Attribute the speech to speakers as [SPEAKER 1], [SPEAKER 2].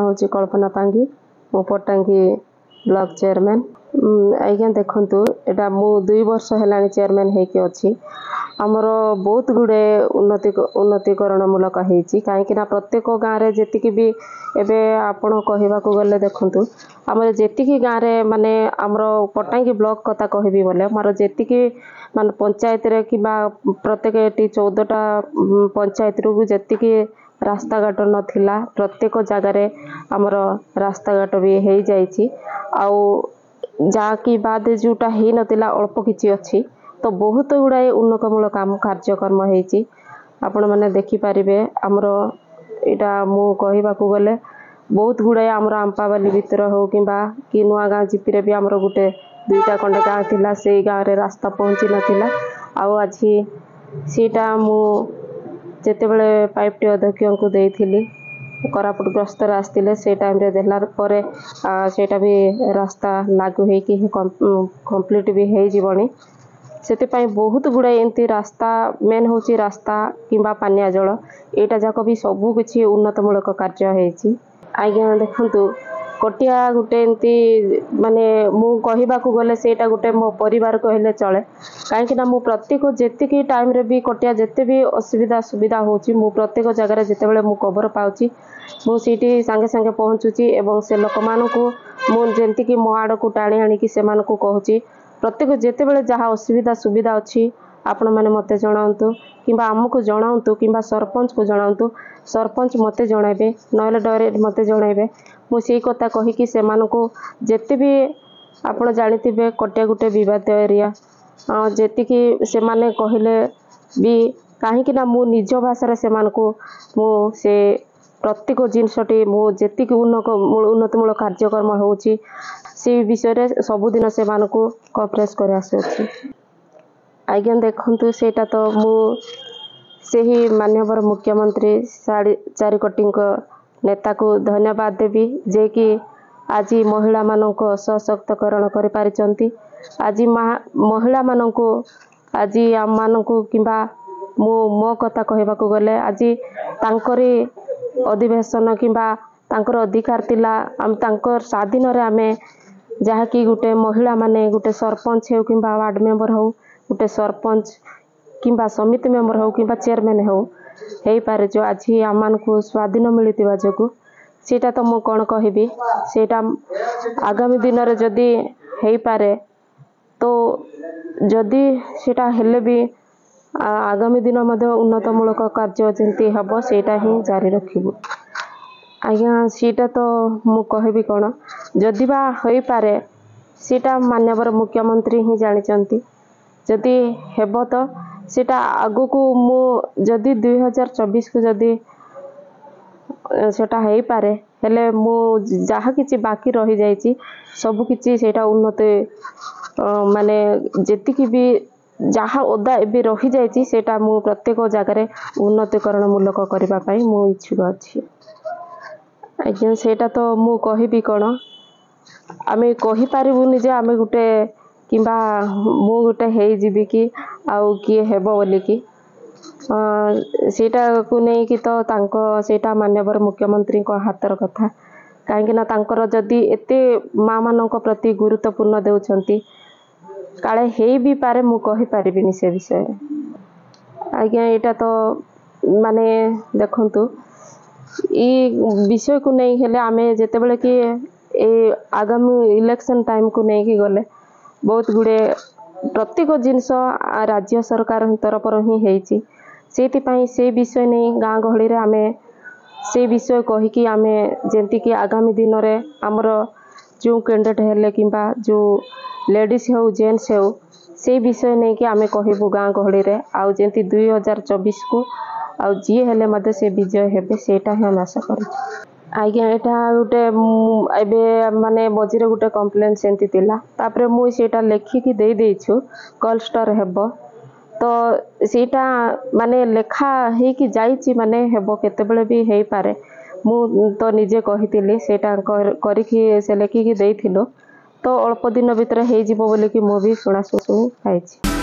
[SPEAKER 1] हूँ कल्पना पांगी मो पट्टांगी block chairman. आज्ञा देखु एटा मु 2 वर्ष है चेयरमैन होके अच्छी आमर बहुत गुड़े उन्नतिकरण मूलक होती कहीं प्रत्येक गाँव में जी भी एवं आपण कहवाक गले देखु आम जी गाँव में माने आमर पट्टांगी ब्लॉक कथा कहबी बोले मोर जी मान पंचायत रे कि प्रत्येक ये 14टा पंचायत रू जी रास्ता घाट नथिला प्रत्येक जगार आमर रास्ता घाट भी हो जाइए आकि बाद जोटा ही नथिला अल्प किछि अच्छी तो बहुत गुड़ाए उन्नतमूलक काम कार्यक्रम होती आपण मैंने देखिपारे आमर यहाँ मु कहवाक गले बहुत गुड़ाए आमर आंपावाली भितर हो कि नुआ गाँ जीपी भी आमर गोटे 2टा खंडे गाँ थिला से गाँव रे रास्ता पहुँची नाथिला आज सीटा मु जेतेबेले पाइपटी अध्यक्ष को देइथिली कोरापुट ग्रस्तर आसते से टाइम रे देलार परे सेटा भी रास्ता लागू होगी कंप्लीट भी हो जीवनी से बहुत गुड़ाए एमती रास्ता मेन हूँ रास्ता किंबा पानिया जल यहाँ जाक भी सबू किसी उन्नतमूलक कार्य होती। आज्ञा देखु कटिया गोटे एमती माने मु कहवाक गले सेटा गोटे मो परिवार कहले चले कहीं मु प्रत्येक जेतिकी टाइम रे भी कटिया जिते भी असुविधा सुविधा होची मु प्रत्येक जगह जितेबाला मु खबर पाउची मु सीटी सांगे सांगे पहुँचुची एवं से लोक मानकु मु जेंतिकी मो आड़ को टाणी आनिकी से मानकु कहूची प्रत्येक जितेबाला जहाँ असुविधा सुविधा अच्छी आपण मैंने मते जनातु किंबा आमको जनातु किंबा सरपंच को जनातु सरपंच मते जणाइबे नहले डायरेक्ट मते जणाइबे मु सेई कथा कहिकी से मानकु जेते भी आपण जानिथिबे कटिया गोटे विवाद एरिया जेतिकी से माने कहले भी कहीं ना मु निज भाषा से मानकु मु से प्रत्येक जिनसटी मु जेतिकी उन्नतमूलक कार्यक्रम होची से विषय रे सबुदिन से मानकु कवरेज कर आसुची। आज्ञा देखु सेटा तो मु से ही माननीय मुख्यमंत्री 4 नेता को धन्यवाद देवी जे कि आज महिला मानक सशक्तकरण कर पारिचंती आज महिला मानक आज आम मानक किंबा मो कथा कहवाक गले आज तांकरी अधिवेशन किंबा तांकर अधिकार तिला आम तांकर स्वाधीन रे आमे जहा कि गोटे महिला माने गोटे सरपंच हो किंबा वार्ड मेंबर हो गोटे सरपंच किंबा समिति मेंबर हो किंबा चेयरमैन हो पारे जो आज आम को स्वाधीन मिलता जो सेटा तो मु कौन कहबी सेटा आगामी दिन रे जदि हो पारे तो जदि सेटा हेले भी आगामी दिन मध्य उन्नतमूलक कार्य जंती हम सेटा ही जारी रखिबु। आज्ञा सीटा तो मु कहबी कौन जदि बा हो पारे सेटा माननीय मुख्यमंत्री ही जानिचंती जदि हेब तो सेटा आगु को मु जदि 2024 को जदि सेटा हो पारे हेले मु जहा किछि बाकी रही जाइछि सब किछि सेटा उन्नति माने जेतिकी भी जहाँ ओदा एबे रही जाइछि सेटा मु प्रत्येक जगार उन्नतिकरण मूलक करबा पई मु इच्छुक अछि। आज्ञा सेटा तो मु कहबी कौन आमे कहि पारिबुनी जे आमे गुटे किंबा मु गुटे हेई जीबी कि आउ किए हेबो बोली कि सेटा को नहीं कि तो तांको सेटा माननीय मुख्यमंत्री को हाथर कथा कहीं ना तांकर जदि एते माँ मानक प्रति गुरुत्वपूर्ण देउछंती काले हेई भी पारे मु कहि पारिबिनी से विषय आज्ञा एटा तो माने देखंतु ई विषय को नहीं हेले आमे जेतेबेले कि ए आगामी इलेक्शन टाइम को नहीं कि गले बहुत गुड़े प्रत्येक जिनस राज्य सरकार तरफ ही होती से विषय नहीं गाँ गहली रे आमे से विषय कहीकि आमे जेंती कि आगामी दिन में आमर जो कैंडिडेट हेले किंबा जो लेडीज हो जेंट्स हो से विषय नहीं कि आमे कहबू गाँ गहली रे आउ जेंती 2024 को आउ जी हेले मध्य से विजय हेबे सेटा ही हम आशा करूँ। आज्ञा यहाँ गोटे एबे माने मझे गोटे कम्प्लेन सेमती थिला तापरे मु सेटा लेखिकी दे देछु कलस्टर हेबो तो सेटा माने लेखा हे कि जाइछि माने हेबो केतेबेले भी हेई पारे मु तो निजे कहितिली सेटा करिकी से लेखिकी देइथिलो तो अल्प दिन भितर हेई जिवो बोली कि मु भी सुना सुनी पाइछि।